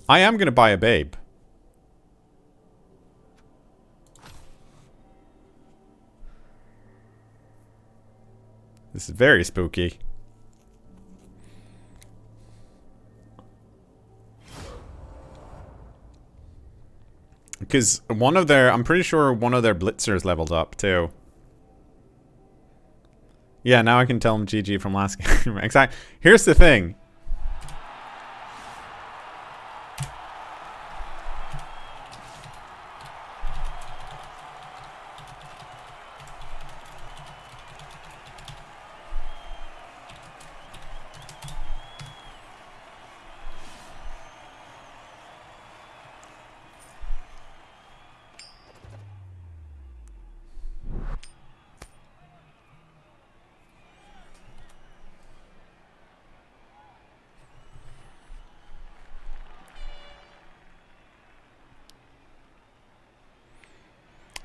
I am gonna buy a babe. This is very spooky. Because one of their, I'm pretty sure one of their blitzers leveled up too. Yeah, now I can tell them GG from last game. Exactly. Here's the thing.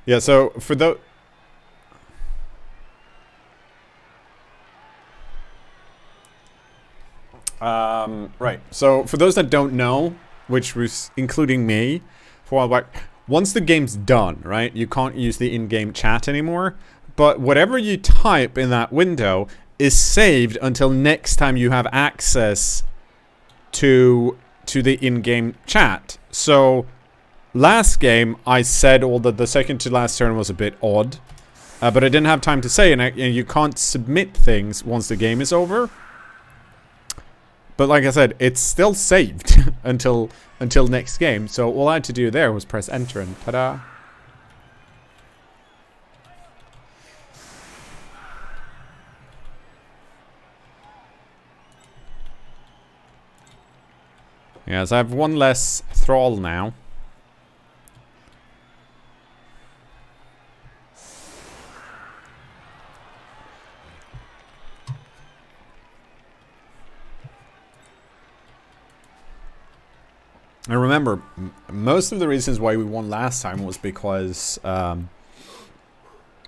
Yeah, so for the... right. So for those that don't know, which was including me, for like, once the game's done, right, you can't use the in-game chat anymore. But whatever you type in that window is saved until next time you have access to the in-game chat. So last game, I said the second to last turn was a bit odd, but I didn't have time to say, and you can't submit things once the game is over. But like I said, it's still saved until next game. So all I had to do there was press enter, and ta-da! Yeah, so I have one less thrall now. And remember, most of the reasons why we won last time was because, well,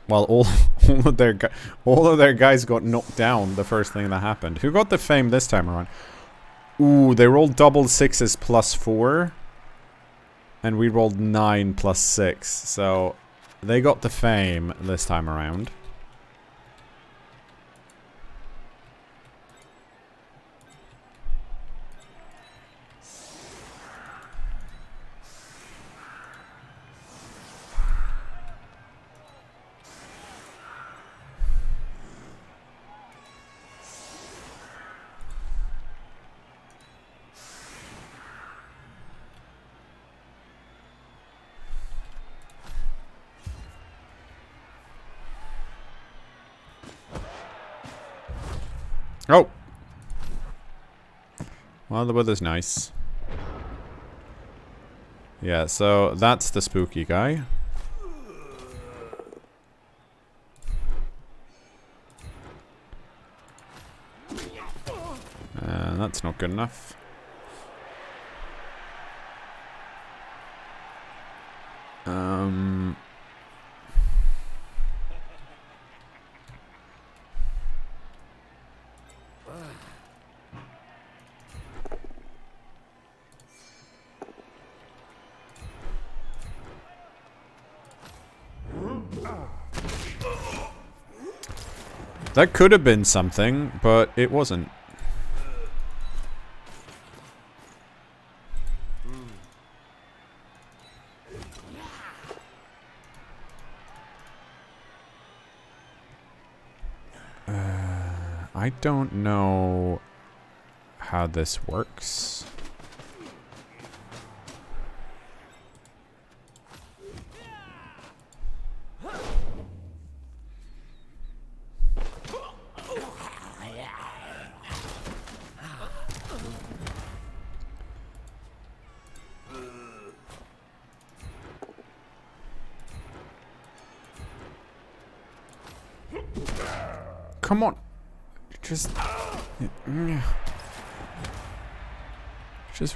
all of their guys got knocked down the first thing that happened. Who got the fame this time around? Ooh, they rolled double sixes plus 4, and we rolled 9 plus 6. So they got the fame this time around. Oh! Well, the weather's nice. Yeah, so that's the spooky guy. That's not good enough. That could have been something, but it wasn't. I don't know how this works. Come on. Just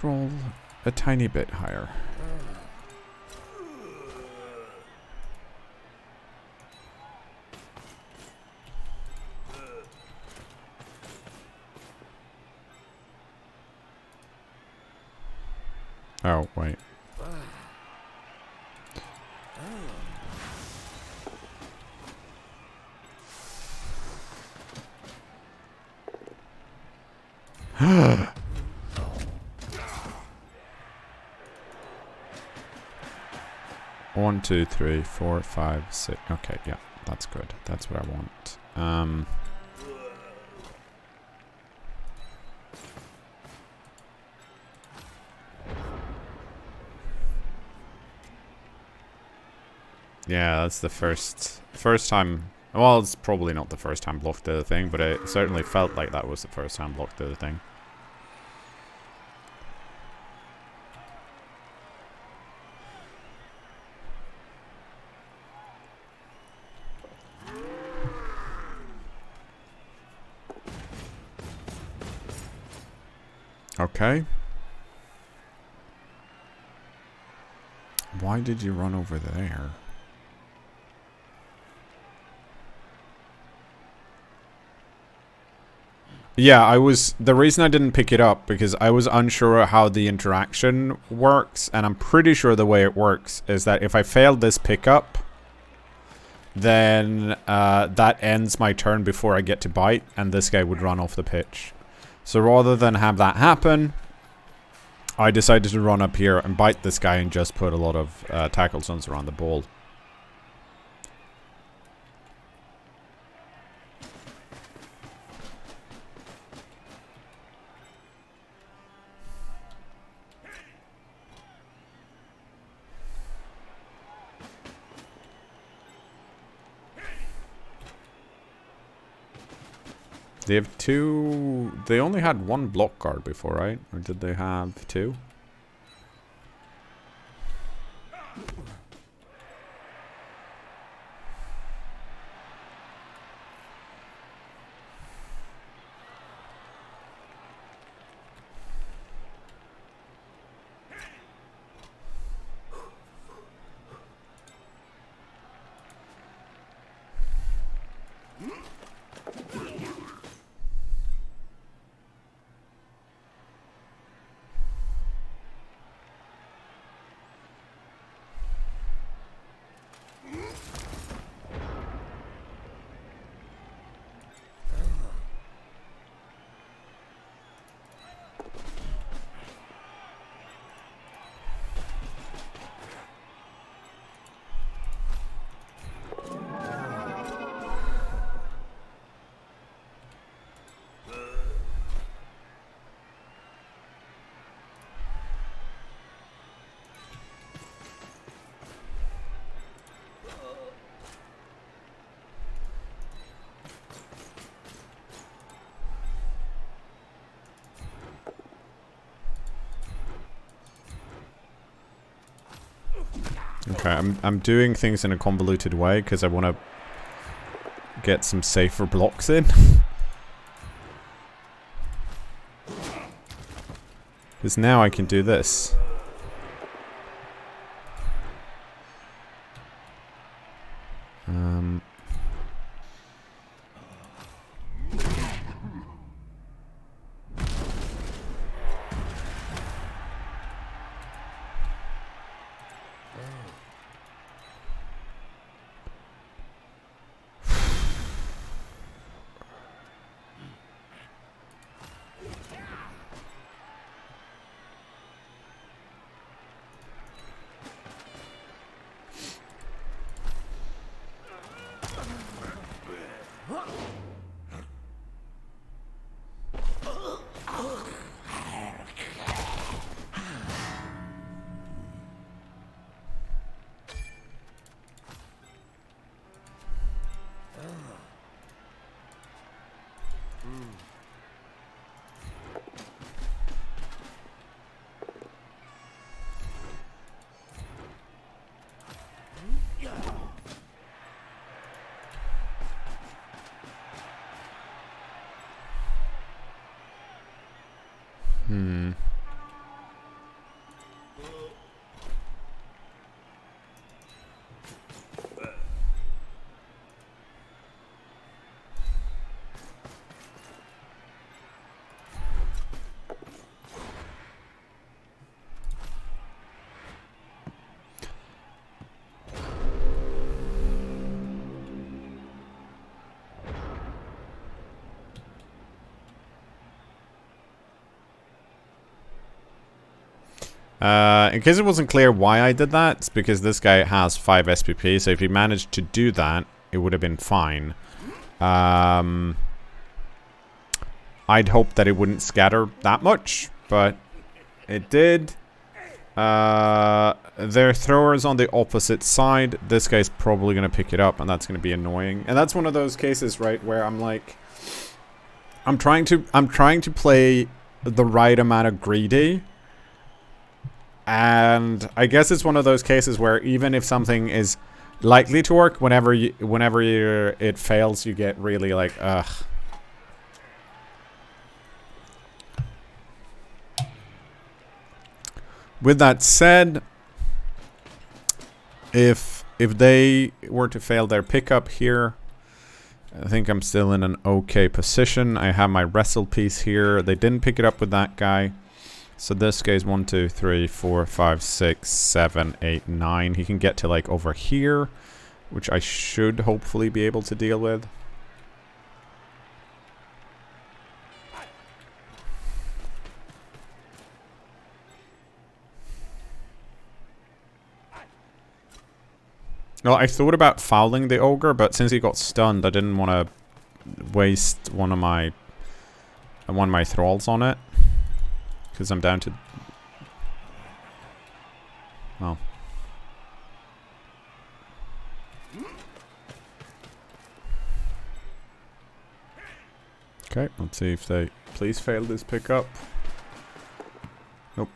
roll a tiny bit higher. Oh, wait. One, two, three, four, five, six. Okay, yeah, that's good. That's what I want. Yeah, that's the first time. Well, it's probably not the first time blocked did a thing, but it certainly felt like that was the first time blocked did a thing. Okay. Why did you run over there? Yeah, the reason I didn't pick it up because I was unsure how the interaction works, and I'm pretty sure the way it works is that if I fail this pickup, then that ends my turn before I get to bite, and this guy would run off the pitch. So rather than have that happen, I decided to run up here and bite this guy and just put a lot of tackle zones around the ball. They have two... They only had one block guard before, right? Or did they have two? Okay, I'm doing things in a convoluted way because I want to get some safer blocks in. Because now I can do this. In case it wasn't clear why I did that, it's because this guy has 5 SPP, so if he managed to do that, it would have been fine. I'd hope that it wouldn't scatter that much, but it did. Their thrower is on the opposite side. This guy's probably going to pick it up, and that's going to be annoying. And that's one of those cases, right, where I'm like... I'm trying to play the right amount of greedy. And I guess it's one of those cases where even if something is likely to work, whenever it fails, you get really like, ugh. With that said, if they were to fail their pickup here, I think I'm still in an okay position. I have my wrestle piece here. They didn't pick it up with that guy. So this guy's 1, 2, 3, 4, 5, 6, 7, 8, 9. He can get to like over here, which I should hopefully be able to deal with. Well, I thought about fouling the ogre, but since he got stunned, I didn't want to waste one of my thralls on it. Because I'm down to... Oh. Okay, let's see if they please fail this pickup. Nope.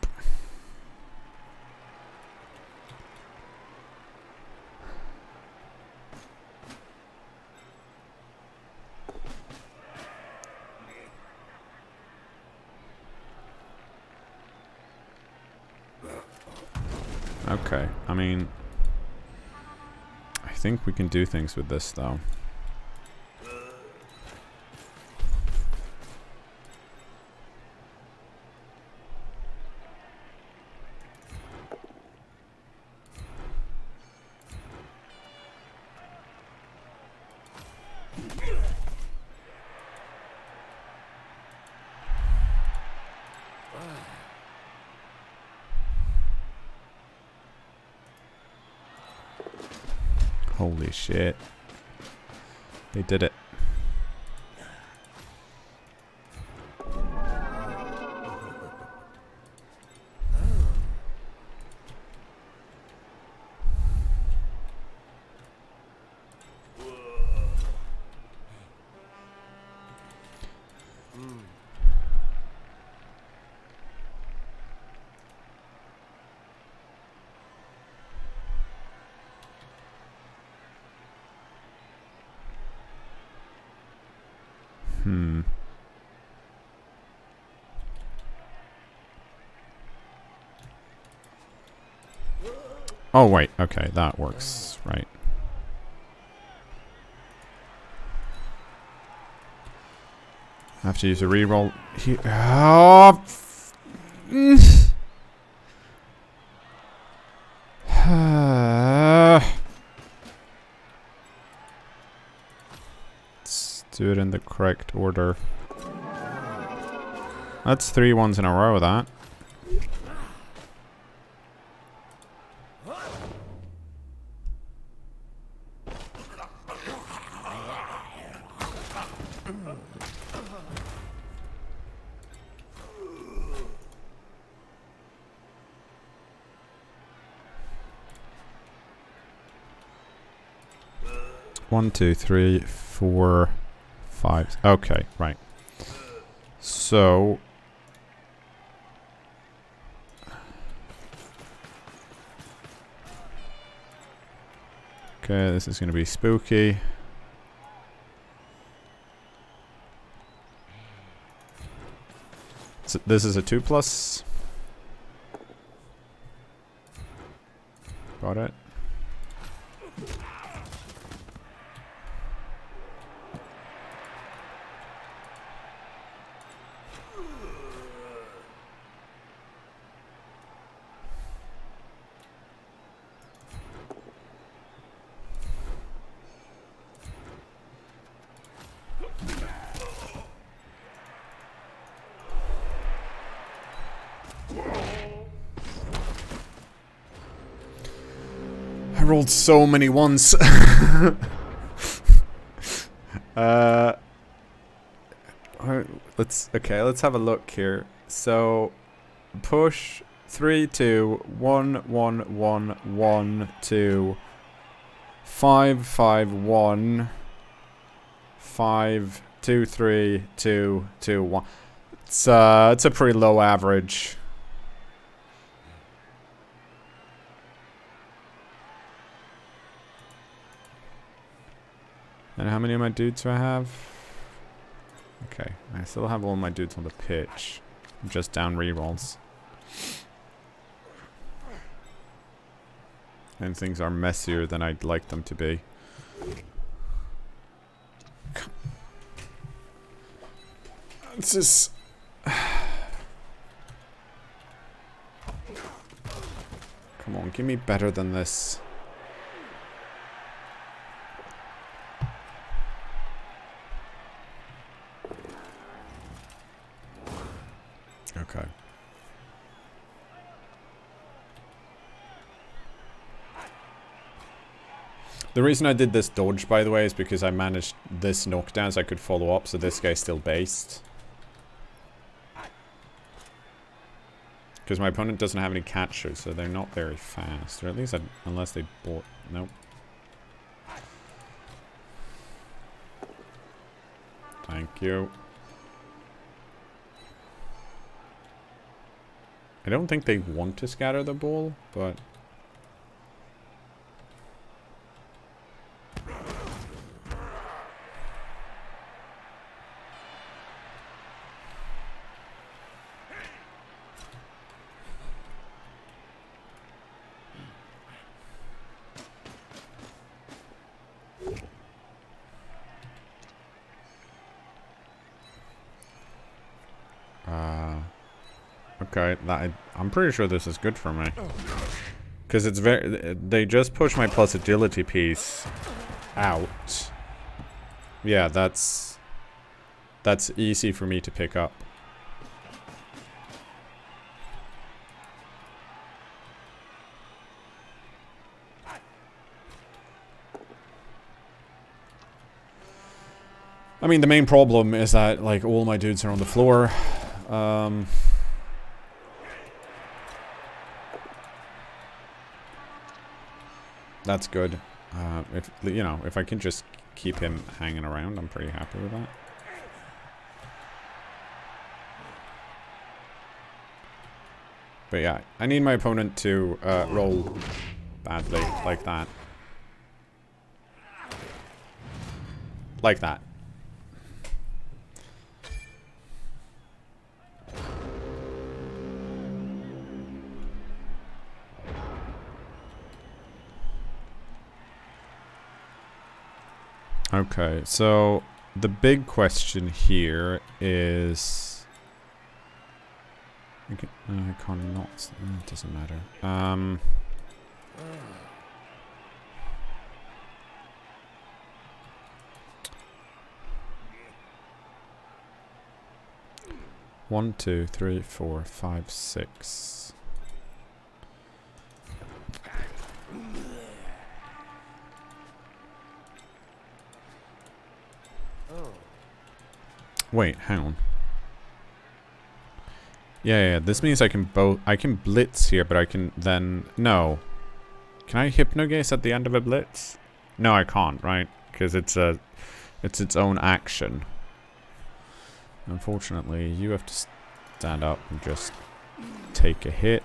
Okay, I mean, I think we can do things with this though. Holy shit. They did it. Oh wait, okay, that works, right. I have to use a reroll here. Oh, let's do it in the correct order. That's 3 ones in a row, that. One, 2, 3, 4, 5. Okay, right. So okay, this is going to be spooky. So this is a 2+. Got it. rolled so many ones. Let's have a look here. So push 3 2 1 1 1 1 2 5 5 1 5 2 3 2 2 1. It's a pretty low average. And how many of my dudes do I have? Okay, I still have all my dudes on the pitch. I'm just down rerolls. And things are messier than I'd like them to be. It's just... Come on, give me better than this. Okay. The reason I did this dodge, by the way, is because I managed this knockdown so I could follow up, so this guy's still based. Because my opponent doesn't have any catchers, so they're not very fast. Or at least, unless they bought... Nope. Thank you. I don't think they want to scatter the ball, but... Okay, I'm pretty sure this is good for me. Because it's they just push my plus agility piece out. Yeah, that's easy for me to pick up. I mean, the main problem is that, like, all my dudes are on the floor. That's good. If you know, if I can just keep him hanging around, I'm pretty happy with that. But yeah, I need my opponent to roll badly, like that. Like that. Okay, so the big question here is... I can't not... It doesn't matter. 1, 2, 3, 4, 5, 6. Wait, hang on. Yeah, this means I can blitz here, but I can then... No. Can I Hypnogaze at the end of a blitz? No, I can't, right? Because it's its own action. Unfortunately, you have to stand up and just take a hit.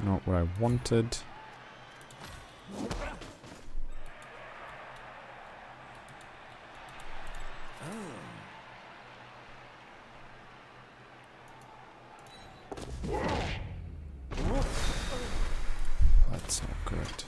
Not what I wanted. That's not good.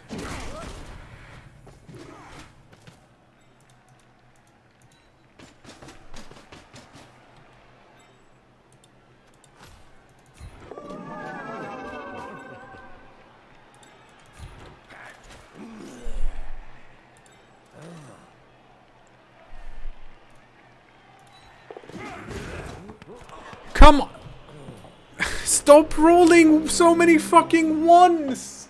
Stop rolling so many fucking ones!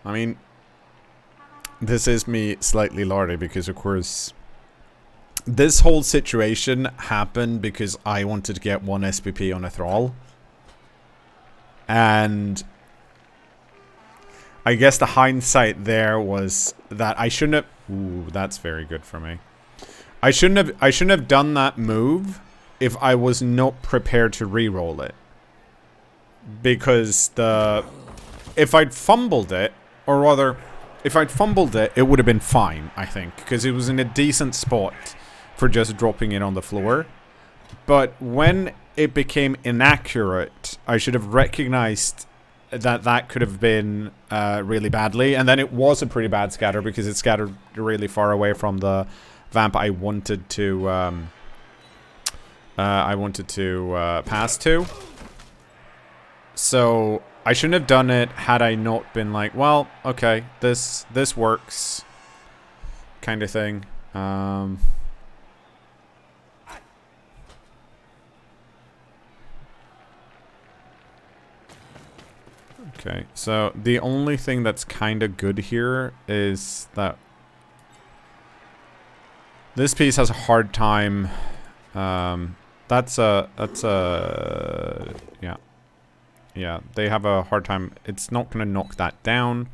I mean, this is me slightly lardy because, of course, this whole situation happened because I wanted to get 1 SPP on a thrall. And I guess the hindsight there was that I shouldn't have... Ooh, that's very good for me. I shouldn't have done that move if I was not prepared to re-roll it. Because if I'd fumbled it, or rather, if I'd fumbled it, it would have been fine, I think. Because it was in a decent spot for just dropping it on the floor. But when it became inaccurate, I should have recognized that that could have been really badly. And then it was a pretty bad scatter because it scattered really far away from the vamp I wanted to pass to. So I shouldn't have done it had I not been like, well, okay, this works, kind of thing. Okay, so the only thing that's kind of good here is that this piece has a hard time. Yeah, they have a hard time. It's not going to knock that down.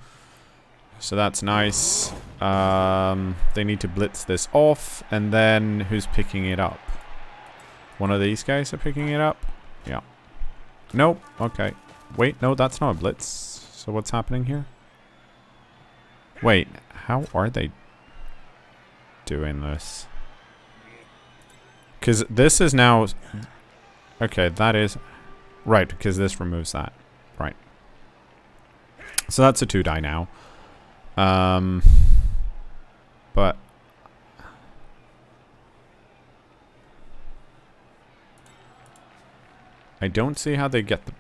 So that's nice. They need to blitz this off. And then who's picking it up? One of these guys are picking it up? Yeah. Nope. Okay. Wait, no, that's not a blitz. So what's happening here? Wait, how are they doing this? Because this is now... Okay, that is... Right, because this removes that. Right. So that's a 2-die now. But... I don't see how they get the...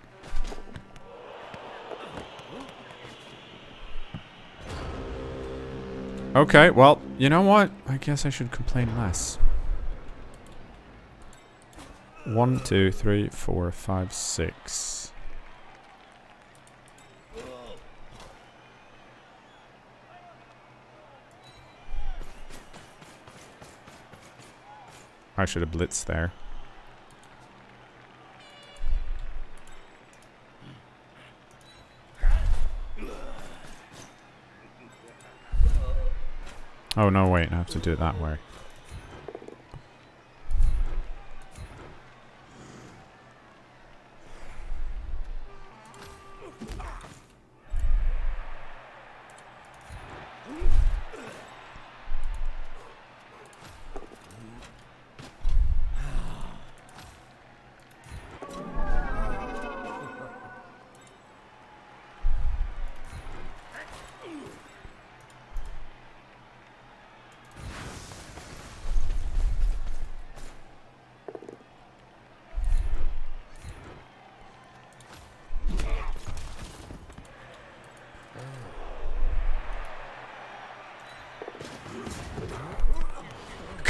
Okay, well, you know what? I guess I should complain less. 1, 2, 3, 4, 5, 6. I should have blitzed there. Oh no, wait, I have to do it that way.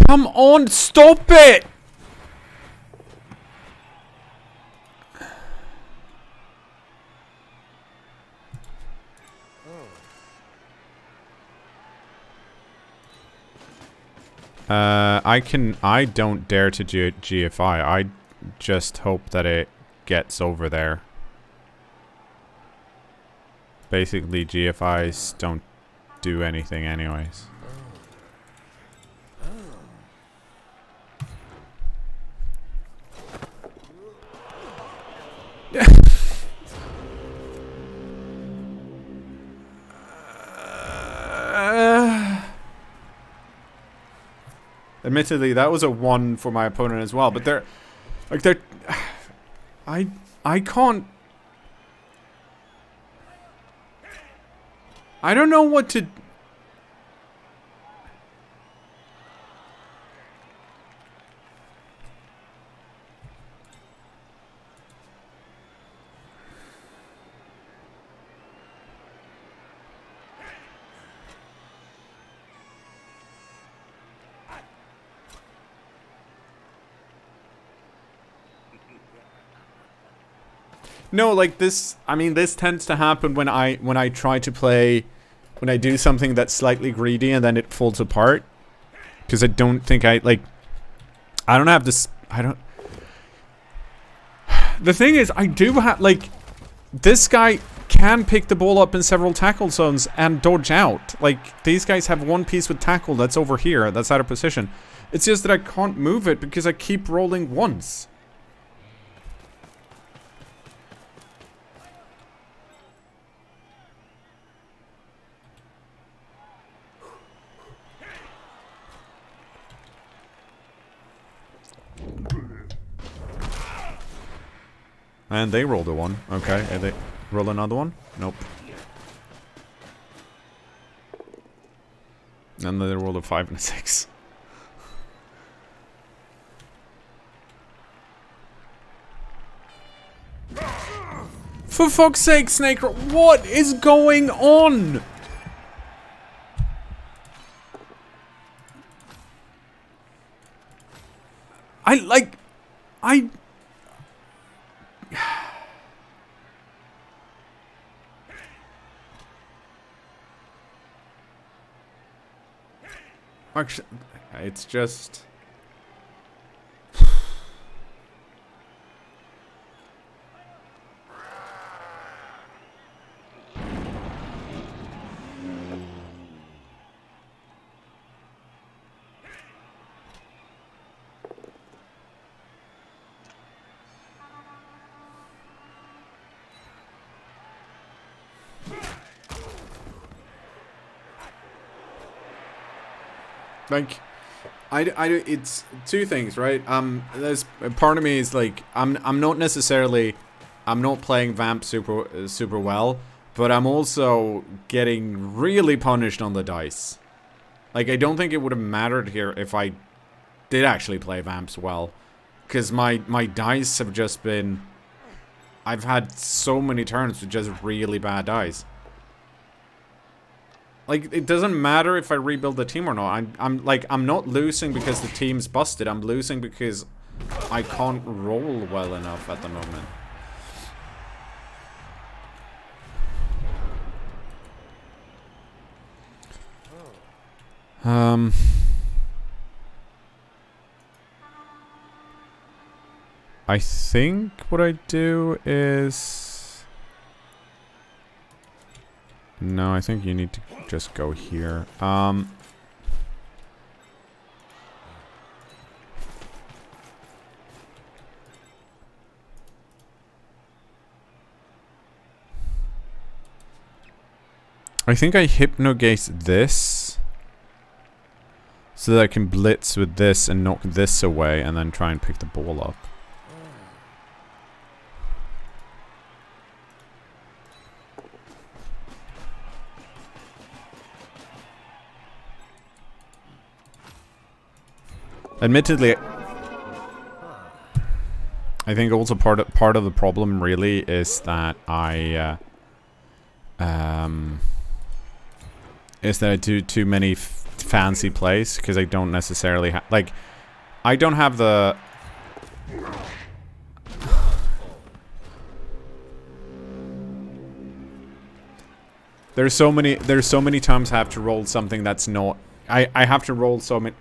Come on, stop it! I don't dare to GFI. I just hope that it gets over there. Basically, GFIs don't do anything anyways. Admittedly, that was a 1 for my opponent as well, but they're... Like, they're... I can't... I don't know what to... No, like this. I mean, this tends to happen when I try to play, when I do something that's slightly greedy and then it falls apart. Because I don't think I don't have this. I don't. The thing is, I do have like, this guy can pick the ball up in several tackle zones and dodge out. Like, these guys have one piece with tackle that's over here, that's out of position. It's just that I can't move it because I keep rolling once. And they rolled a 1. Okay, and they roll another one? Nope. And they rolled a 5 and a 6. For fuck's sake, Snake, what is going on? Actually, it's just... Like, it's two things, right? There's part of me is like, I'm not necessarily, I'm not playing Vamps super well, but I'm also getting really punished on the dice. Like, I don't think it would have mattered here if I did actually play Vamps well, because my dice have just been, I've had so many turns with just really bad dice. Like, it doesn't matter if I rebuild the team or not. I'm not losing because the team's busted. I'm losing because I can't roll well enough at the moment. I think what I do is... No, I think you need to just go here. I think I hypnogaze this so that I can blitz with this and knock this away and then try and pick the ball up. Admittedly, I think also part of the problem really is that I do too many fancy plays because I don't necessarily have, like, I don't have the there's so many times I have to roll something that's not, I have to roll so many.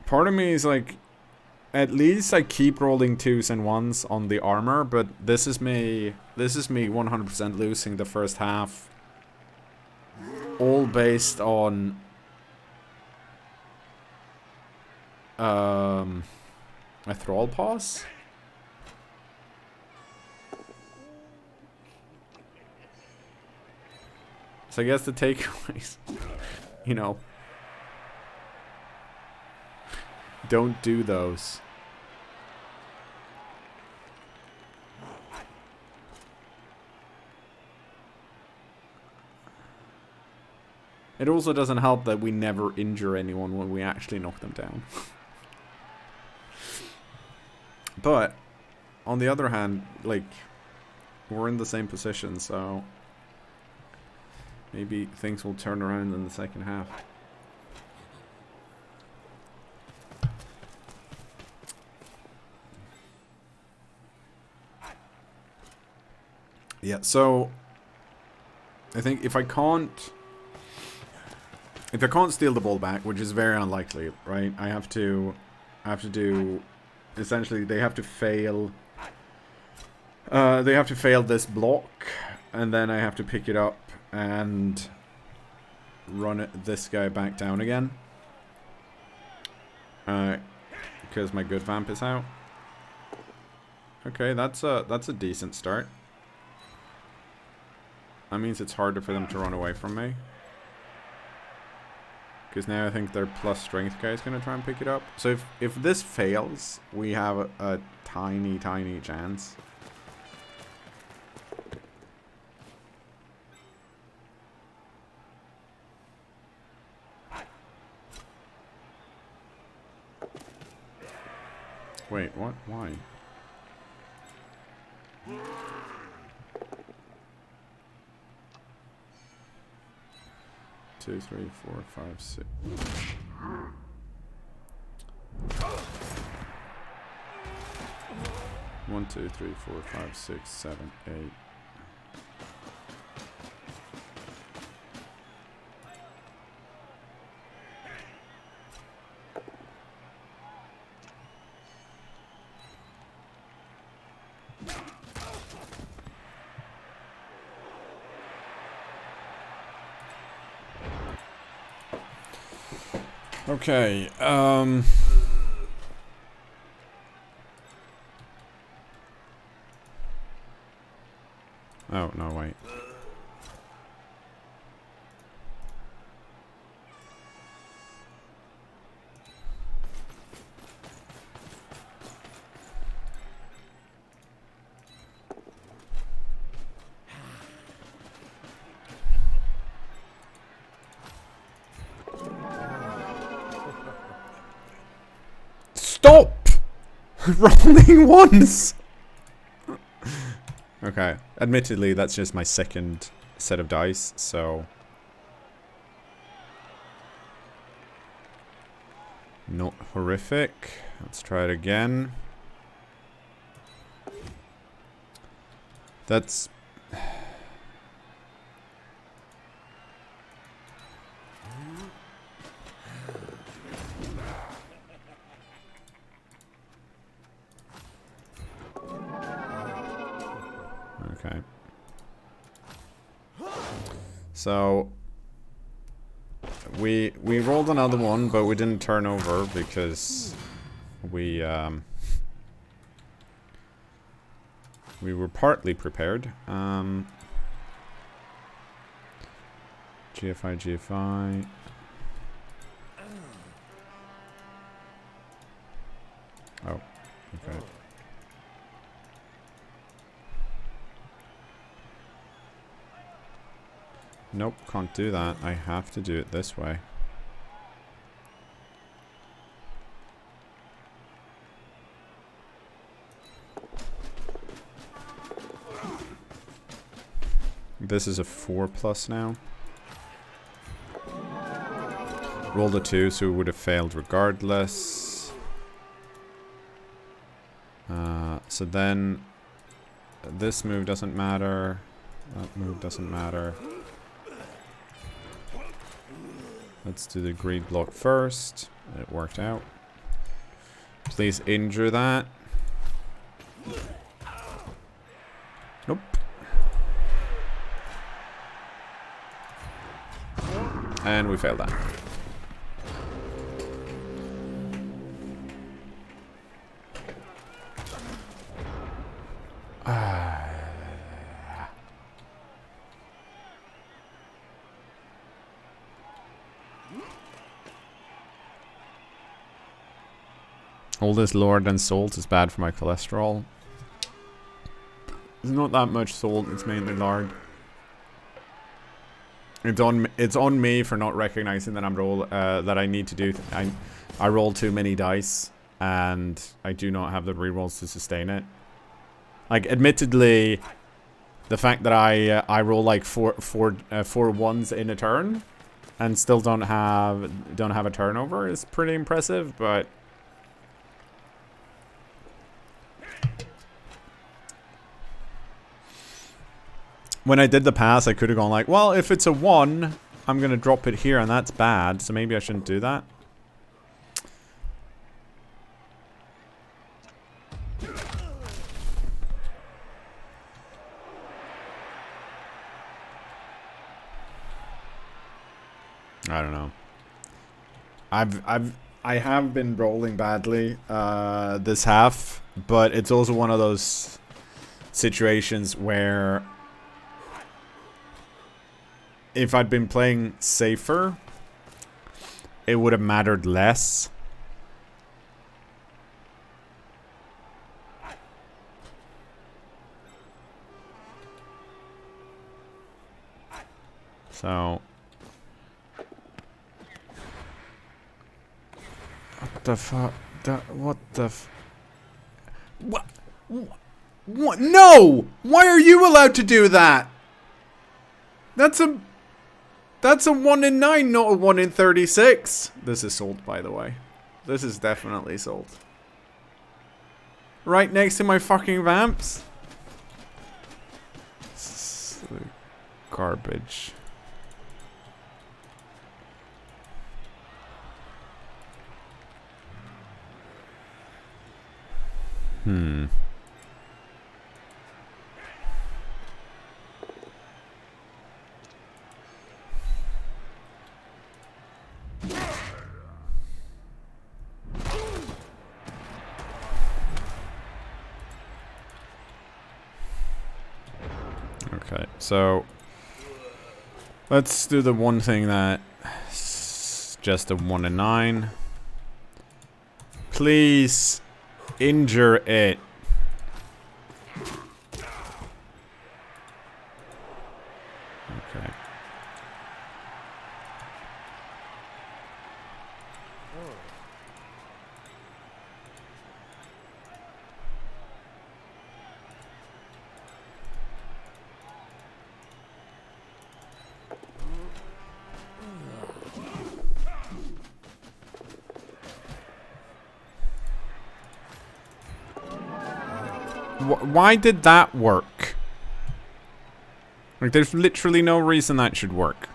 Part of me is like, at least I keep rolling 2s and 1s on the armor, but this is me 100% losing the first half. All based on a thrall pause. So I guess the takeaways, you know, don't do those. It also doesn't help that we never injure anyone when we actually knock them down. But, on the other hand, like, we're in the same position, so maybe things will turn around in the second half. Yeah, so I think if I can't steal the ball back, which is very unlikely, right? I have to do essentially they have to fail this block, and then I have to pick it up and run this guy back down again. Because my good vamp is out. Okay, that's a decent start. That means it's harder for them to run away from me. Because now I think their plus strength guy is going to try and pick it up. So if this fails, we have a tiny, tiny chance. Wait, what? Why? Two, three, four, five, six. One, two, three, four, five, six, seven, eight. Okay, oh, no, wait. Stop! Rolling once! Okay, admittedly, that's just my second set of dice, so... not horrific. Let's try it again. That's... okay. So... We rolled another one, but we didn't turn over because we were partly prepared. GFI, GFI. Oh, okay. Nope, can't do that. I have to do it this way. This is a 4+ now. Rolled a 2, so it would have failed regardless. So then this move doesn't matter. That move doesn't matter. Let's do the greed block first. It worked out. Please injure that. Nope. And we failed that. All this lard and salt is bad for my cholesterol. There's not that much salt, it's mainly lard. It's on me for not recognizing that that I need to do I roll too many dice and I do not have the rerolls to sustain it. Like, admittedly, the fact that I roll like four ones in a turn and still don't have a turnover is pretty impressive, but when I did the pass, I could have gone like, well, if it's a 1, I'm going to drop it here, and that's bad, so maybe I shouldn't do that. I don't know. I have been rolling badly this half, but it's also one of those situations where if I'd been playing safer, it would have mattered less. So what the fuck? What the what? What? No! Why are you allowed to do that? That's a 1 in 9, not a 1 in 36. This is sold, by the way. This is definitely sold. Right next to my fucking Vamps. Garbage. Okay, so let's do the one thing that's just a 1 in 9. Please injure it. Okay. Why did that work? Like, there's literally no reason that should work.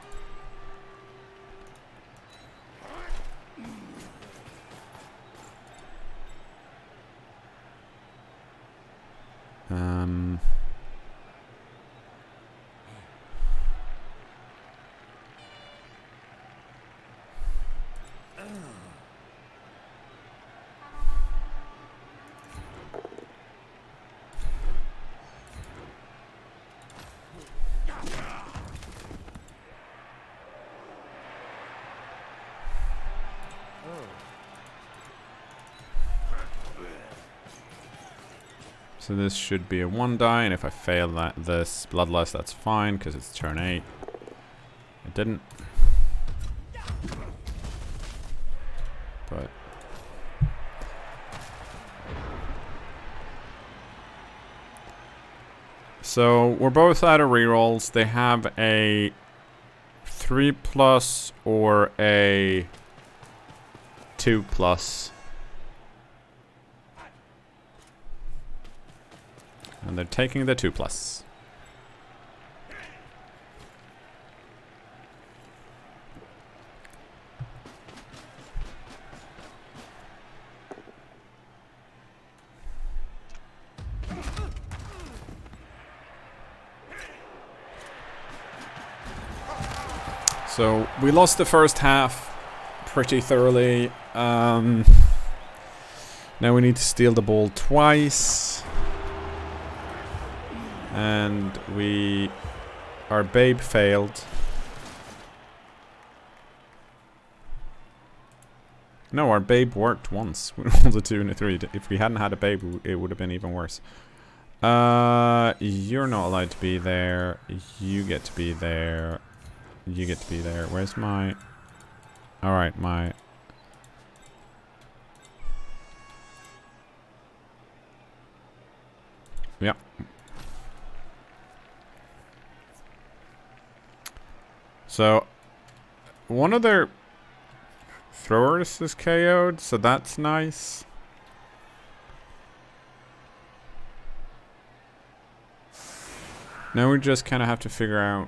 So this should be a 1 die, and if I fail this bloodlust, that's fine, because it's turn 8. It didn't. But so we're both out of rerolls. They have a 3+ or a 2+. And they're taking the 2+. So we lost the first half pretty thoroughly. Now we need to steal the ball twice. And our babe failed. No, our babe worked once. We rolled a 2 and a 3. If we hadn't had a babe, it would have been even worse. You're not allowed to be there. You get to be there. You get to be there. Where's my... Alright, my... Yep. So, one of their throwers is KO'd, so that's nice. Now we just kind of have to figure out...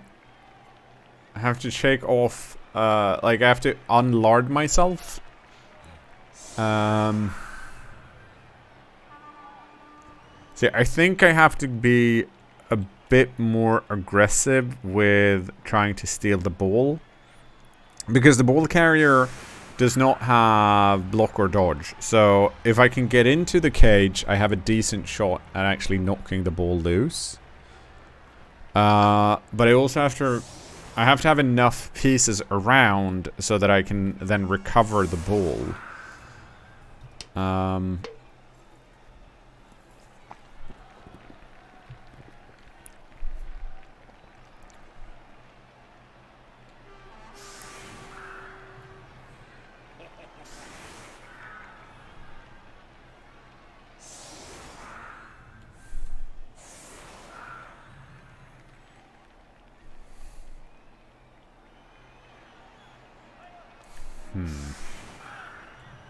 I have to shake off... like, I have to unlard myself. See, I think I have to be a bit more aggressive with trying to steal the ball. Because the ball carrier does not have block or dodge. So, if I can get into the cage, I have a decent shot at actually knocking the ball loose. But I also have to... I have to have enough pieces around so that I can then recover the ball.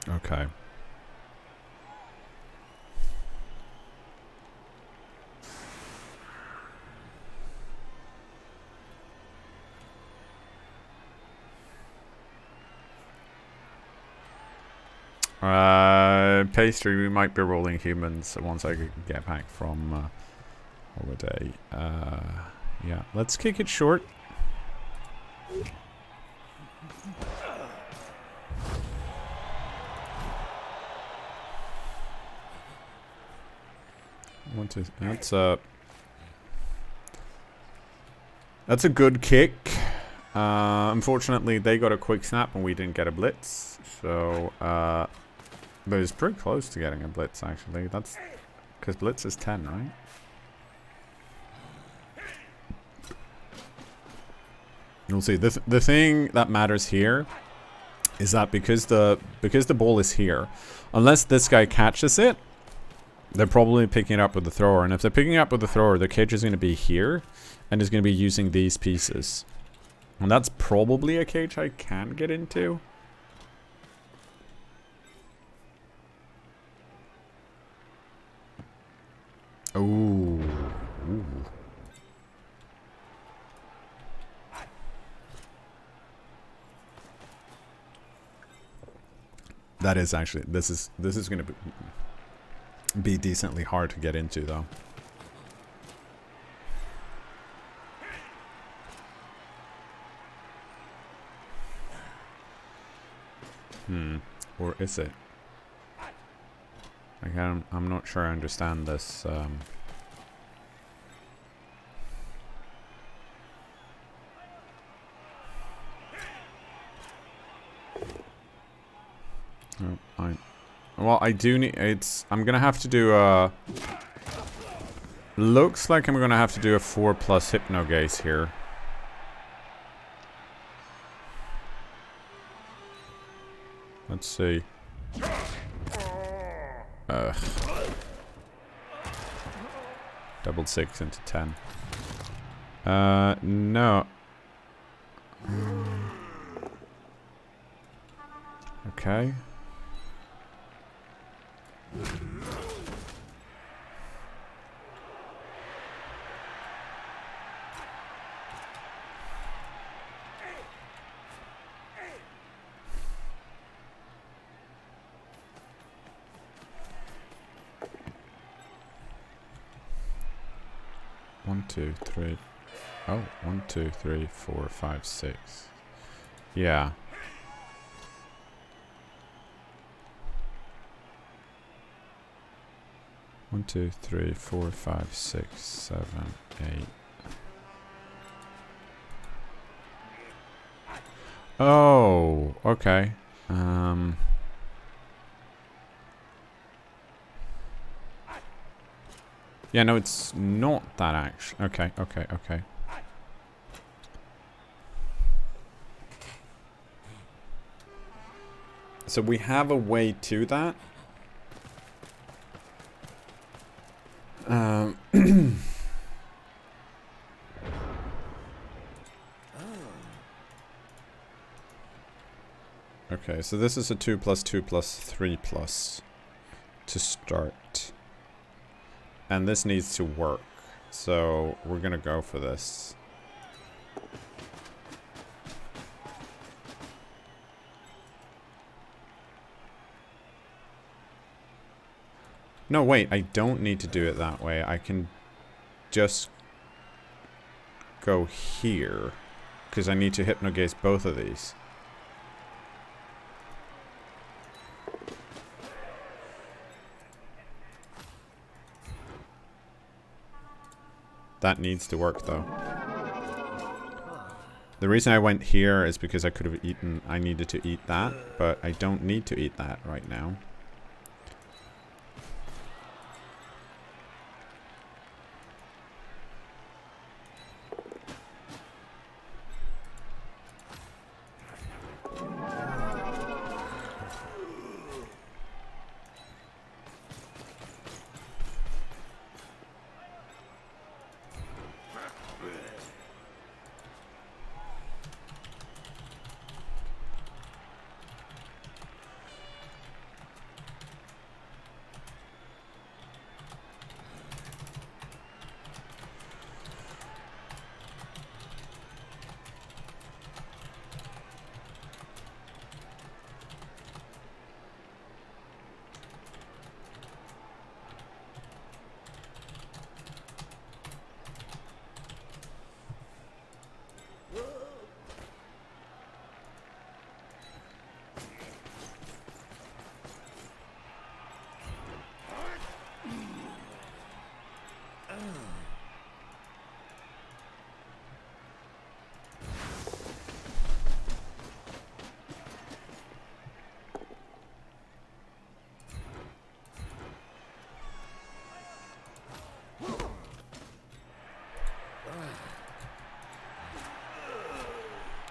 Okay. Pastry, we might be rolling humans once I get back from holiday. Yeah, let's kick it short. That's a good kick. Unfortunately, they got a quick snap and we didn't get a blitz. So, but it's pretty close to getting a blitz, actually. That's because blitz is 10, right? You'll see. The thing that matters here is that because the ball is here, unless this guy catches it, they're probably picking it up with the thrower. And if they're picking it up with the thrower, the cage is going to be here and is going to be using these pieces. And that's probably a cage I can get into. Ooh. Ooh. That is actually, this is going to be decently hard to get into, though. Or is it? Again, I'm not sure I understand this. Oh, well, I do need... I'm gonna have to do a... Looks like I'm gonna have to do a 4+ hypno gaze here. Let's see. Ugh. Doubled 6 into 10. No. Okay. One, two, three. Oh, 1, 2, 3, 4, 5, 6. Yeah. One, 2, 3, 4, 5, 6, 7, 8. Oh, okay. Yeah, no, it's not that actually. Okay, okay, okay. So we have a way to that. Okay, so this is a 2+2+3+ to start. And this needs to work. So we're gonna go for this. No, wait, I don't need to do it that way. I can just go here. Because I need to hypnogaze both of these. That needs to work, though. The reason I went here is because I could have eaten... I needed to eat that, but I don't need to eat that right now.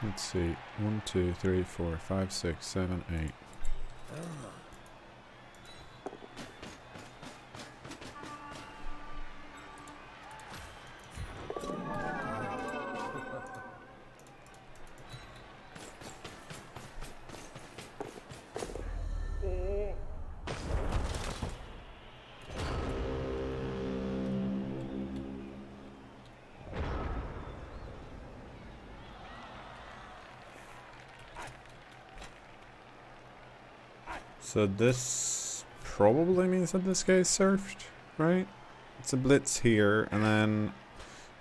Let's see. 1, 2, 3, 4, 5, 6, 7, 8. So this probably means that this guy's surfed, right? It's a blitz here, and then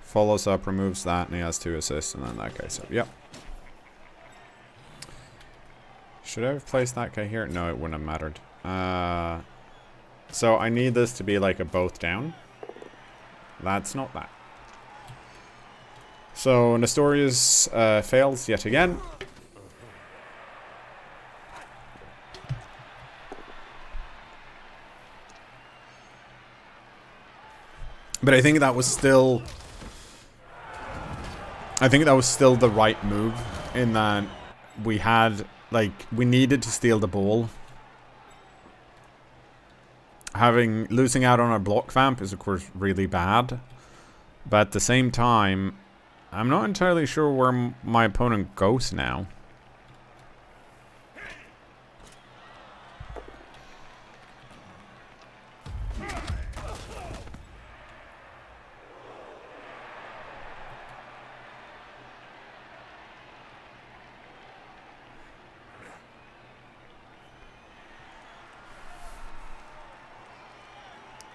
follows up, removes that, and he has 2 assists, and then that guy surfed. Yep. Should I have placed that guy here? No, it wouldn't have mattered. So I need this to be like a both down. That's not that. So Nestorius fails yet again. But I think that was still... I think that was still the right move, in that we had, like, we needed to steal the ball. Losing out on our block vamp is of course really bad. But at the same time, I'm not entirely sure where my opponent goes now.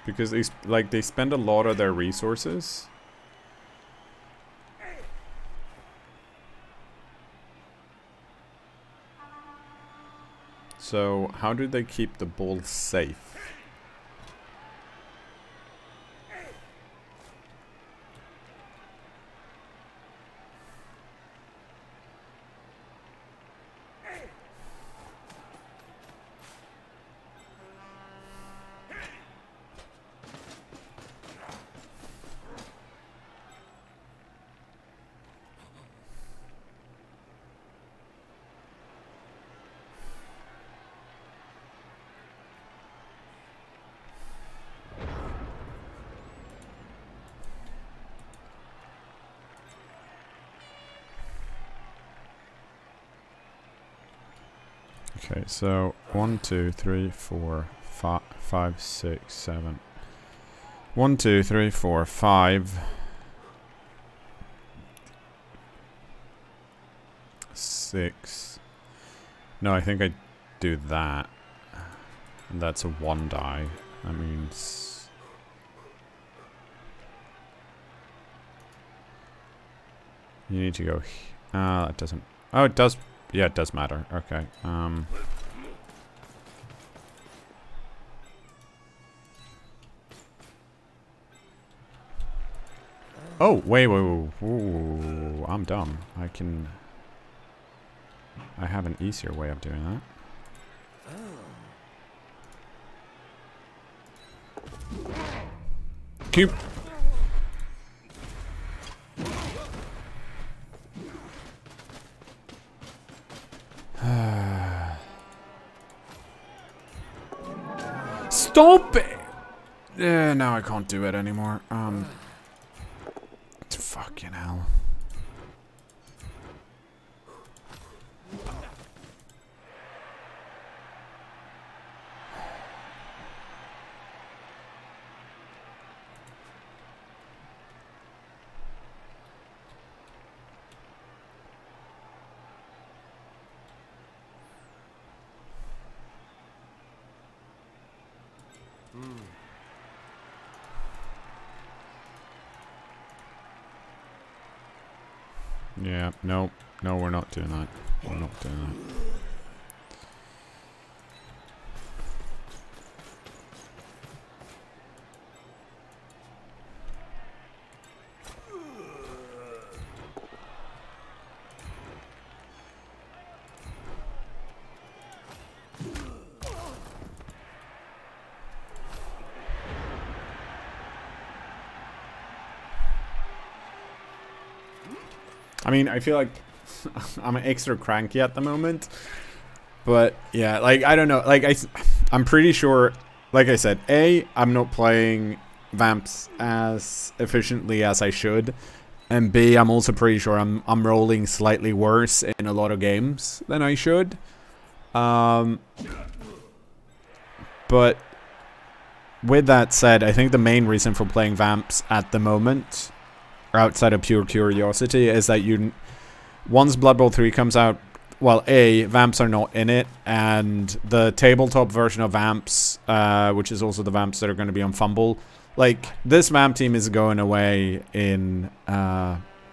Because they spend a lot of their resources. So how do they keep the ball safe? Okay, so 1, 2, 3, 4, 5, 6, 7, 1, 2, 3, 4, 5. 6. No, I think I do that. And that's a 1 die. That means... You need to go... it doesn't... Oh, it does... Yeah, it does matter. Okay. Oh, wait. Ooh, I'm dumb. I have an easier way of doing that. Keep. Stop it! Now I can't do it anymore. Fucking hell. Yeah, no, we're not doing that. We're not doing that. I mean, I feel like I'm extra cranky at the moment, but yeah, like, I don't know, like, I'm pretty sure, like I said, I'm not playing Vamps as efficiently as I should, and B, I'm also pretty sure I'm rolling slightly worse in a lot of games than I should, but with that said, I think the main reason for playing Vamps at the moment, outside of pure curiosity, is that once Blood Bowl 3 comes out, well, Vamps are not in it, and the tabletop version of Vamps, which is also the Vamps that are going to be on Fumble, like, this Vamp team is going away in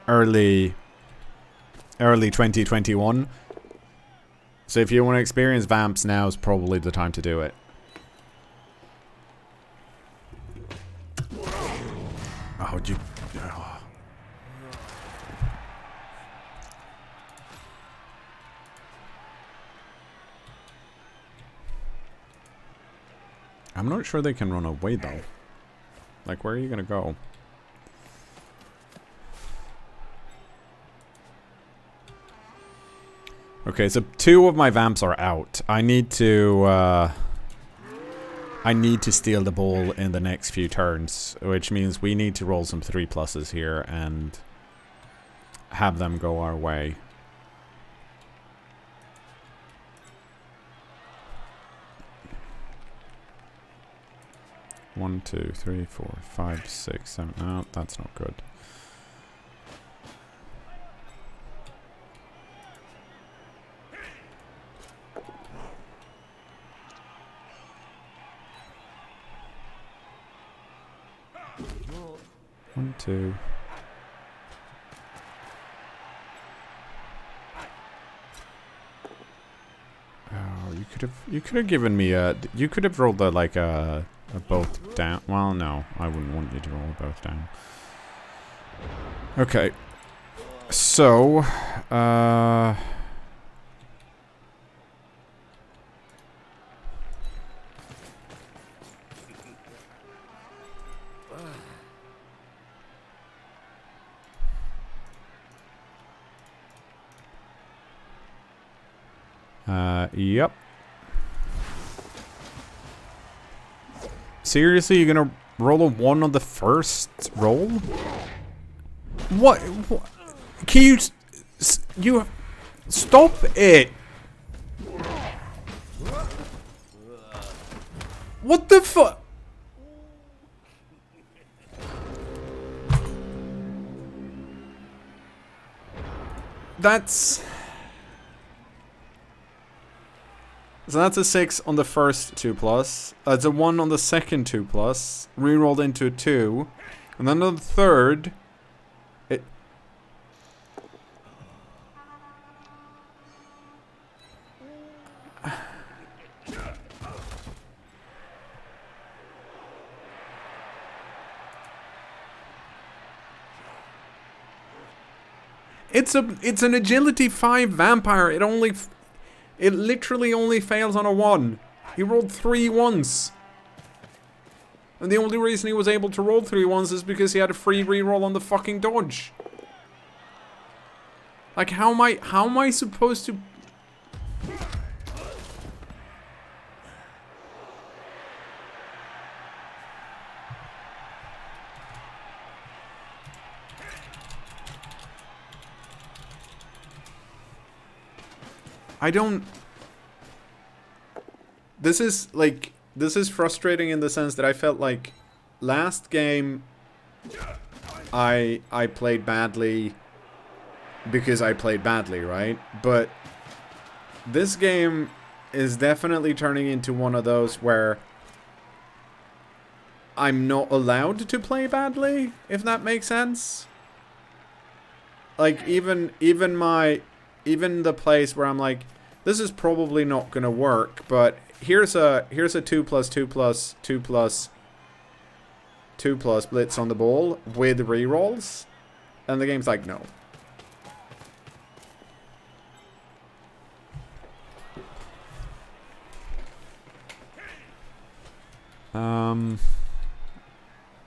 early 2021. So if you want to experience Vamps, now is probably the time to do it. Oh, you... Oh. I'm not sure they can run away, though. Like, where are you gonna go? Okay, so 2 of my Vamps are out. I need to steal the ball in the next few turns, which means we need to roll some 3+s here and have them go our way. One, 2, 3, 4, 5, 6, 7. No, that's not good. One, 2. Oh, you could have given me a. You could have rolled a both down. Well, no, I wouldn't want you to roll both down. Okay, so yep. Seriously, you're gonna roll a 1 on the first roll? What? Can you... You... Stop it! What the fuck? that's... So that's a 6 on the first 2+. It's a 1 on the second 2+. Rerolled into a 2. And then on the third... It... It's an agility 5 vampire. It literally only fails on a 1. He rolled 3 1s. And the only reason he was able to roll 3 1s is because he had a free reroll on the fucking dodge. Like, how am I supposed to... I don't... This is frustrating in the sense that I felt like last game I played badly because I played badly, right? But this game is definitely turning into one of those where I'm not allowed to play badly, if that makes sense. Like, even the place where I'm like, this is probably not gonna work, but here's a 2+2+2+2+ blitz on the ball with rerolls, and the game's like, no.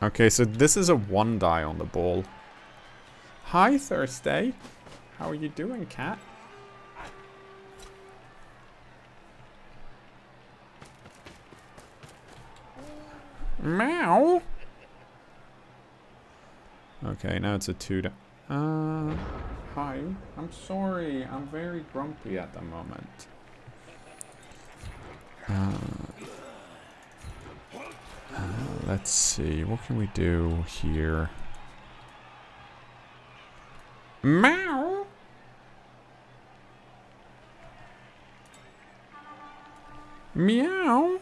Okay, so this is a 1 die on the ball. Hi, Thursday. How are you doing, cat? Meow. Okay, now it's a 2 die. Hi. I'm sorry. I'm very grumpy at the moment. Let's see. What can we do here? Meow. Meow.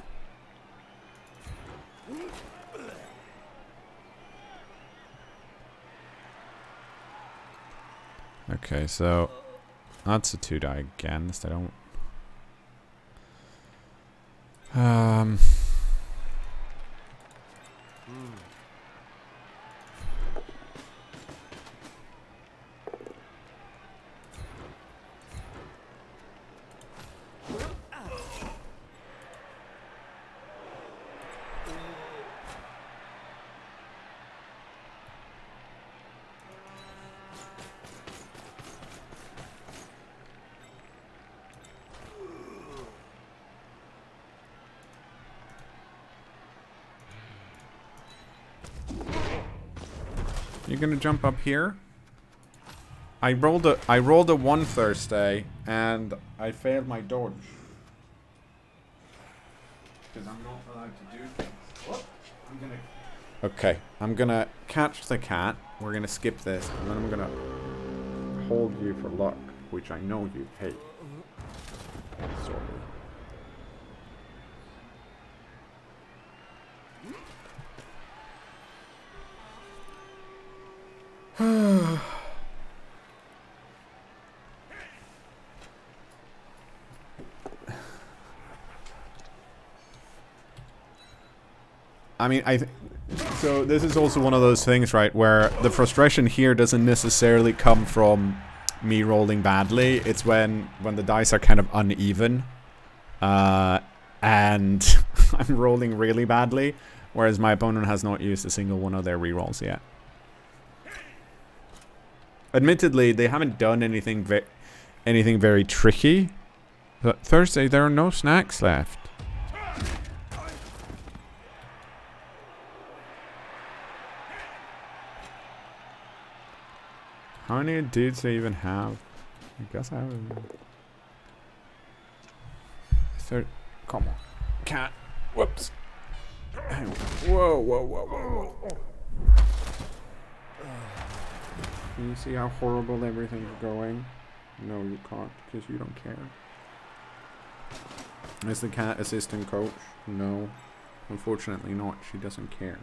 Okay, so that's a 2 die again. I don't. You're gonna jump up here? I rolled a 1 Thursday and I failed my dodge. Because I'm not allowed to do things. What? Okay, I'm gonna catch the cat. We're gonna skip this, and then I'm gonna hold you for luck, which I know you hate. Sorry. I mean, so this is also one of those things, right, where the frustration here doesn't necessarily come from me rolling badly. It's when the dice are kind of uneven, and I'm rolling really badly, whereas my opponent has not used a single one of their rerolls yet. Admittedly, they haven't done anything very tricky. But Thursday, there are no snacks left. How many dudes do I even have? I guess I have. Come on, cat. Whoops. Whoa, whoa, whoa, whoa, whoa. Can you see how horrible everything's going? No, you can't, because you don't care. Is the cat assistant coach? No. Unfortunately not. She doesn't care.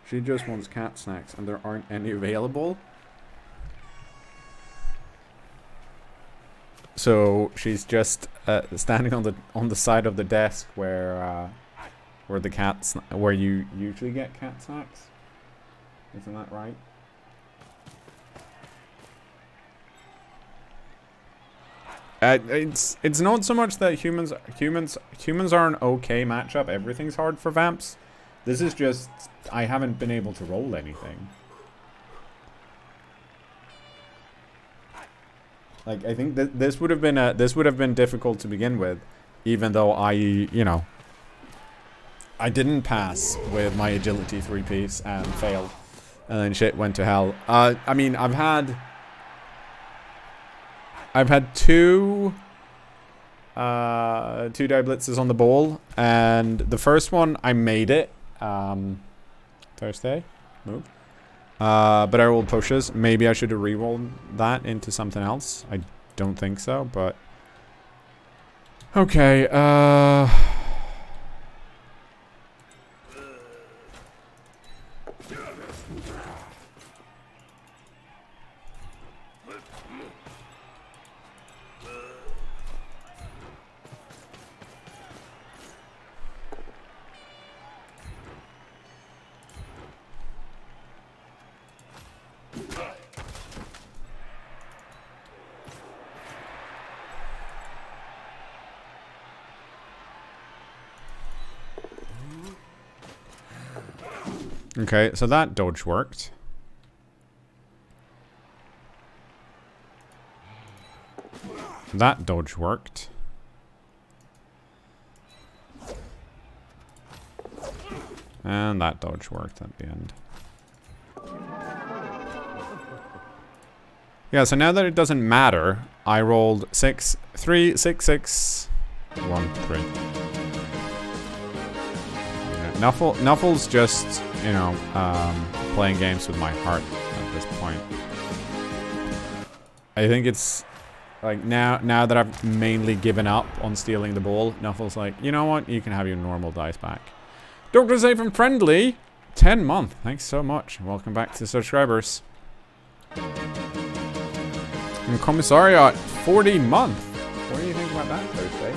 She just wants cat snacks, and there aren't any available. So she's just standing on the side of the desk where the where you usually get cat snacks. Isn't that right? It's not so much that humans are an okay matchup. Everything's hard for Vamps. This is just I haven't been able to roll anything. Like, I think that this would have been difficult to begin with, even though I didn't pass with my agility 3-piece and failed, and then shit went to hell. I mean, I've had two die blitzes on the ball, and the first one I made it. Thursday, move. But I rolled pushes. Maybe I should have re-rolled that into something else. I don't think so, but okay. Okay, so that dodge worked. That dodge worked. And that dodge worked at the end. Yeah, so now that it doesn't matter, I rolled 6, 3, 6, 6, 1, 3. Yeah, Nuffle's just, you know, playing games with my heart at this point. I think it's like now that I've mainly given up on stealing the ball, Nuffle's like, you know what, you can have your normal dice back. Dr. Safe and Friendly, 10 month. Thanks so much. Welcome back to subscribers. And Commissariat, 40 month. What do you think about that, Thursday?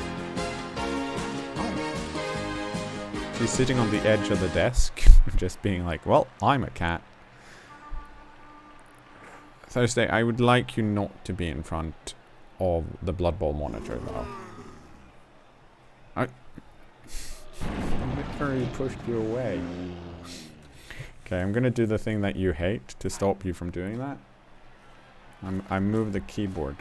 Oh. She's sitting on the edge of the desk, just being like, well, I'm a cat. Thursday, I would like you not to be in front of the Blood Bowl monitor, though. I literally pushed you away. Okay, I'm gonna do the thing that you hate to stop you from doing that. I move the keyboard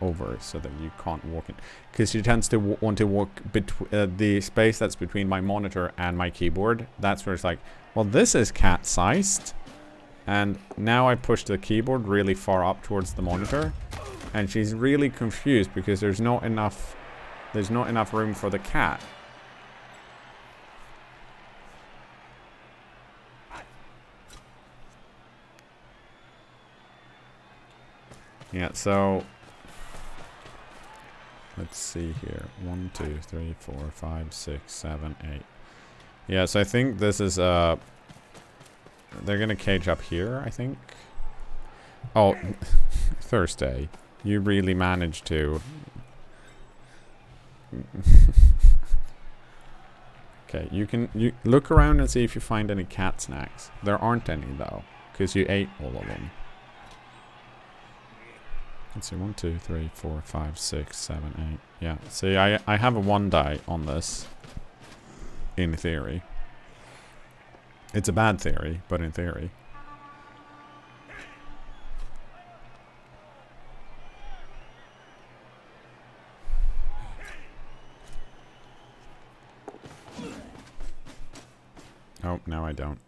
over so that you can't walk in, because she tends to want to walk between the space that's between my monitor and my keyboard. That's where it's like, well, this is cat-sized, and now I push the keyboard really far up towards the monitor, and she's really confused because there's not enough room for the cat. Yeah, so let's see here. 1, 2, 3, 4, 5, 6, 7, 8. Yeah, so I think this is they're gonna cage up here, I think. Oh, Thursday. You really managed to. Okay, you look around and see if you find any cat snacks. There aren't any though, because you ate all of them. Let's see, 1, 2, 3, 4, 5, 6, 7, 8. Yeah, see, I have a 1 die on this. In theory. It's a bad theory, but in theory. Oh, now I don't.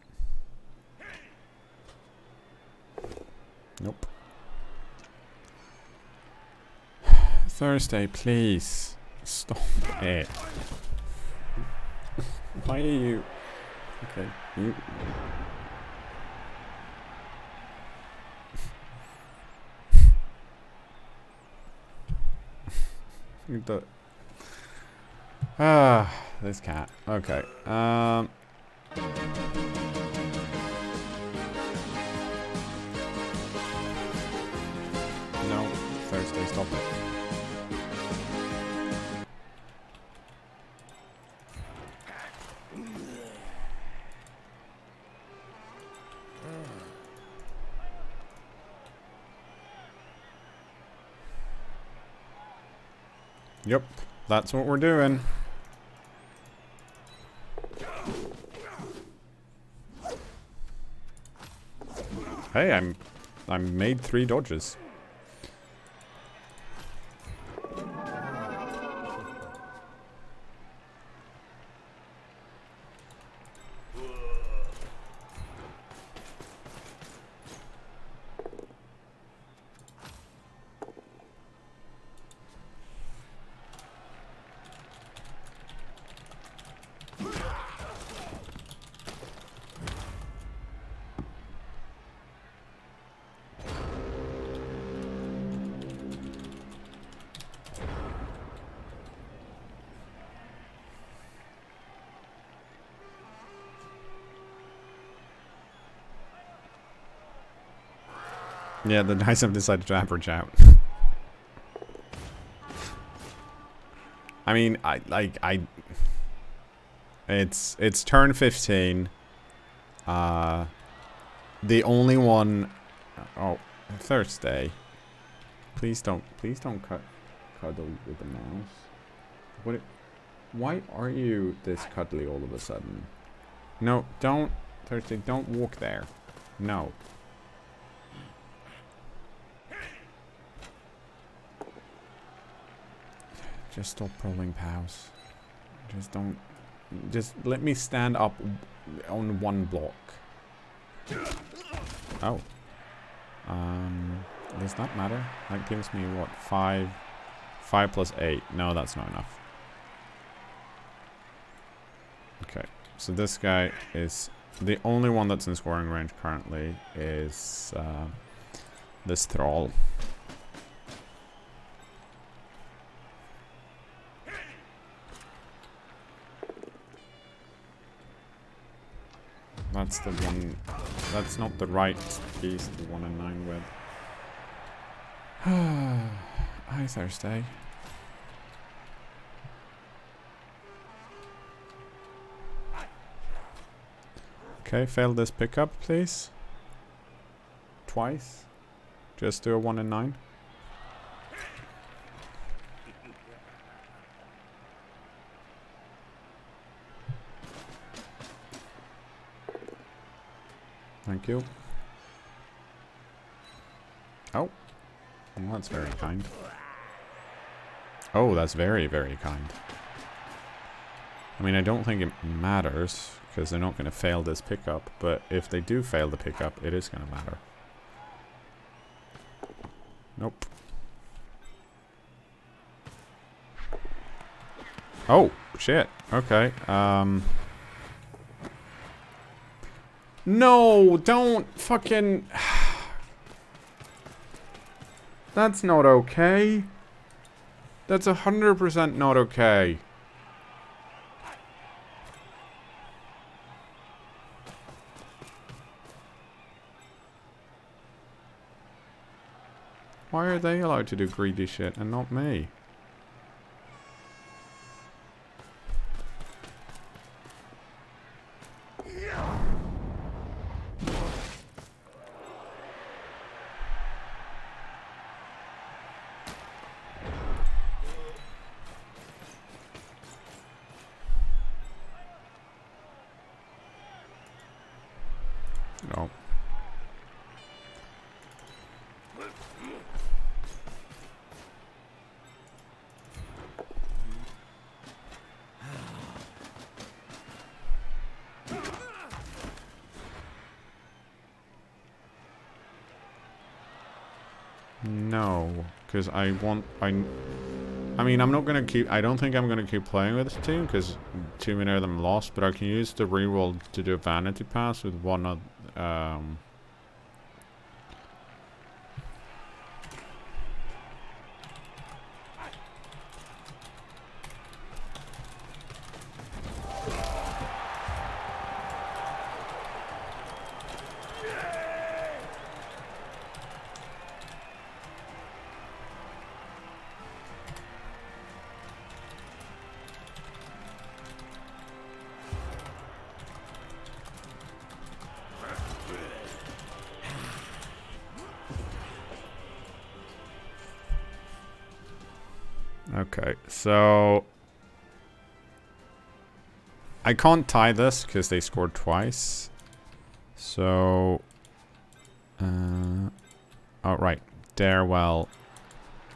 Nope. Thursday, please. Stop it. Why are you... Okay, you... the... this cat. Okay. No, Thursday, stop it. Yep, that's what we're doing. Hey, I made 3 dodges. Yeah, the dice have decided to average out. I mean, it's turn 15. The only one... Oh, Thursday. Please don't cuddle with the mouse. Why are you this cuddly all of a sudden? No, don't, Thursday, don't walk there. No. Just stop rolling pals. Just don't... Just let me stand up on 1 block. Oh. Does that matter? That gives me, what, 5? 5 plus 8. No, that's not enough. Okay. So this guy is... The only one that's in scoring range currently is this thrall. That's the one... That's not the right piece to 1 and 9 with. Hi, Thursday. Okay, fail this pickup, please. Twice. Just do a 1 and 9. Thank you. Oh. Well, that's very kind. Oh, that's very, very kind. I mean, I don't think it matters, because they're not going to fail this pickup, but if they do fail the pickup, it is going to matter. Nope. Oh, shit. Okay. No, don't fucking... That's not okay. That's 100% not okay. Why are they allowed to do greedy shit and not me? No. No, because I mean, I'm not gonna keep. I don't think I'm gonna keep playing with this team because too many of them lost. But I can use the reroll to do a vanity pass with one of. Okay, so I can't tie this because they scored twice. So, oh right, Darewell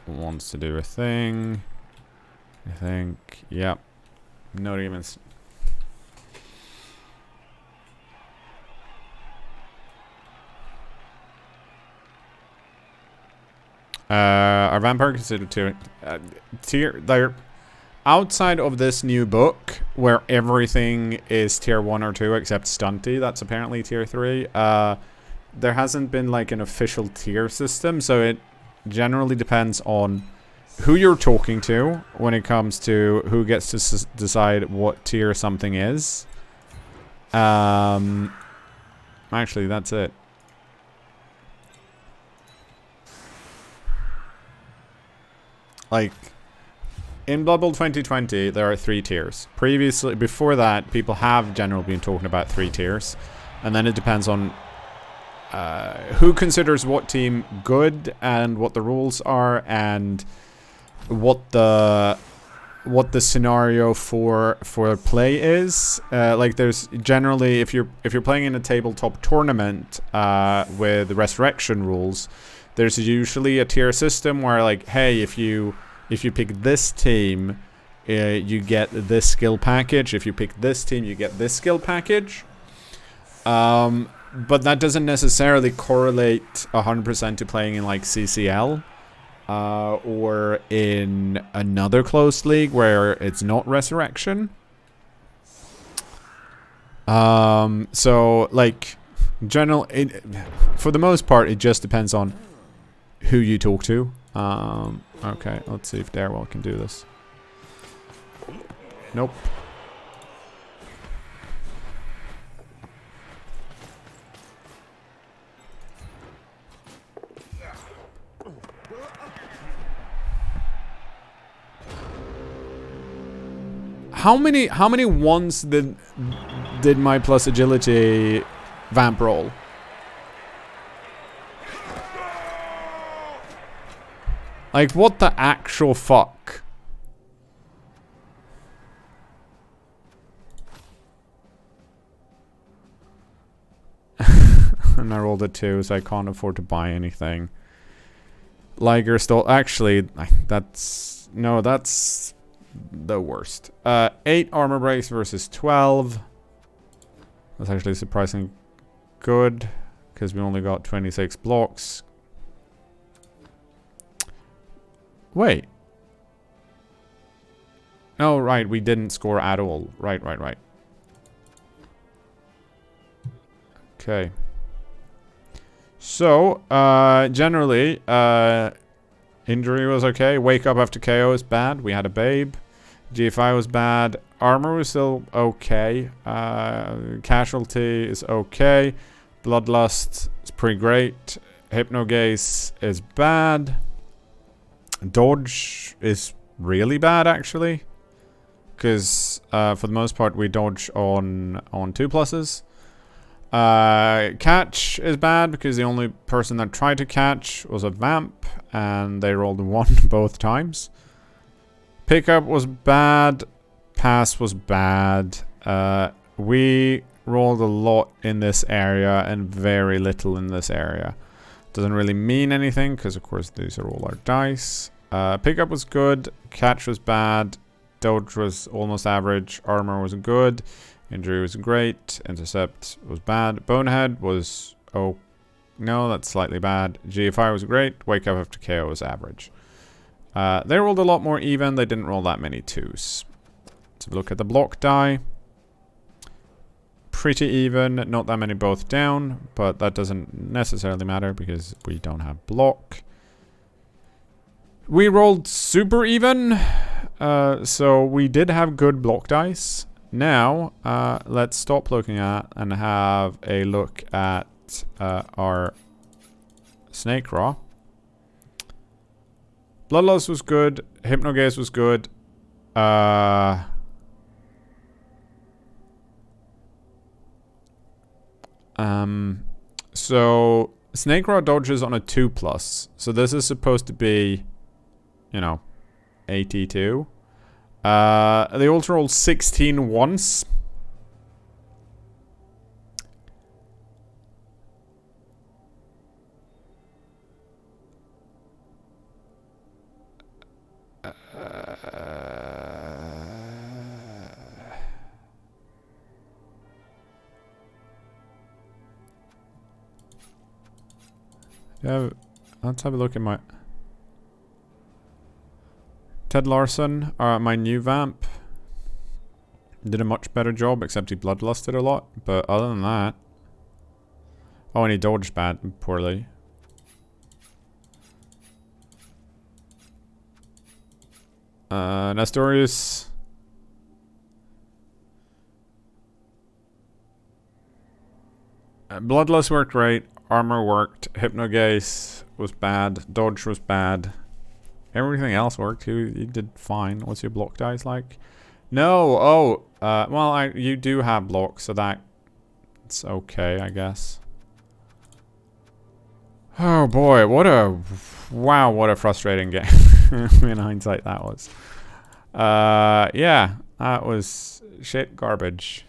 wants to do a thing. I think, yep. Not even. Are vampire considered tier? They're outside of this new book where everything is tier 1 or 2 except Stunty. That's apparently tier 3. There hasn't been like an official tier system, so it generally depends on who you're talking to when it comes to who gets to decide what tier something is. Actually, that's it. Like, in Blood Bowl 2020, there are 3 tiers. Previously, before that, people have generally been talking about 3 tiers. And then it depends on who considers what team good and what the rules are and what the scenario for play is. Like, there's generally, if you're playing in a tabletop tournament with resurrection rules, there's usually a tier system where, like, hey, if you pick this team, you get this skill package. If you pick this team, you get this skill package. But that doesn't necessarily correlate 100% to playing in, like, CCL. Or in another closed league where it's not resurrection. So, like, for the most part, it just depends on who you talk to. Okay, let's see if Darewell can do this. Nope. How many ones did my plus agility vamp roll? Like, what the actual fuck? And I rolled a 2, so I can't afford to buy anything. Liger stole. Actually, that's the worst. 8 armor breaks versus 12. That's actually surprisingly good because we only got 26 blocks. Wait. Oh, right. We didn't score at all. Right. Okay. So, generally, injury was okay. Wake up after KO is bad. We had a babe. GFI was bad. Armor was still okay. Casualty is okay. Bloodlust is pretty great. Hypnogaze is bad. Dodge is really bad, actually. Because, for the most part, we dodge on 2 pluses. Catch is bad because the only person that tried to catch was a vamp. And they rolled 1 both times. Pickup was bad. Pass was bad. We rolled a lot in this area and very little in this area. Doesn't really mean anything because, of course, these are all our dice. Pickup was good. Catch was bad. Dodge was almost average. Armor was good. Injury was great. Intercept was bad. Bonehead was... oh, no, that's slightly bad. GFI was great. Wake up after KO was average. They rolled a lot more even. They didn't roll that many 2s. So look at the block die. Pretty even. Not that many both down. But that doesn't necessarily matter because we don't have block. We rolled super even. So we did have good block dice. Now, let's stop looking at and have a look at our Snake Raw. Bloodlust was good. Hypnogaze was good. So Snake Raw dodges on a 2+. So this is supposed to be, you know, 82. They also rolled 16 once. Yeah, let's have a look at my... Ted Larson, my new vamp, did a much better job, except he bloodlusted a lot. But other than that... Oh, and he dodged poorly. Nestorius... Bloodlust worked great. Armor worked. Hypnogaze was bad. Dodge was bad. Everything else worked. You did fine. What's your block dice like? No. Oh. Well, you do have blocks, so that's okay, I guess. Oh boy, what a frustrating game. In hindsight, that was. Yeah, that was shit garbage.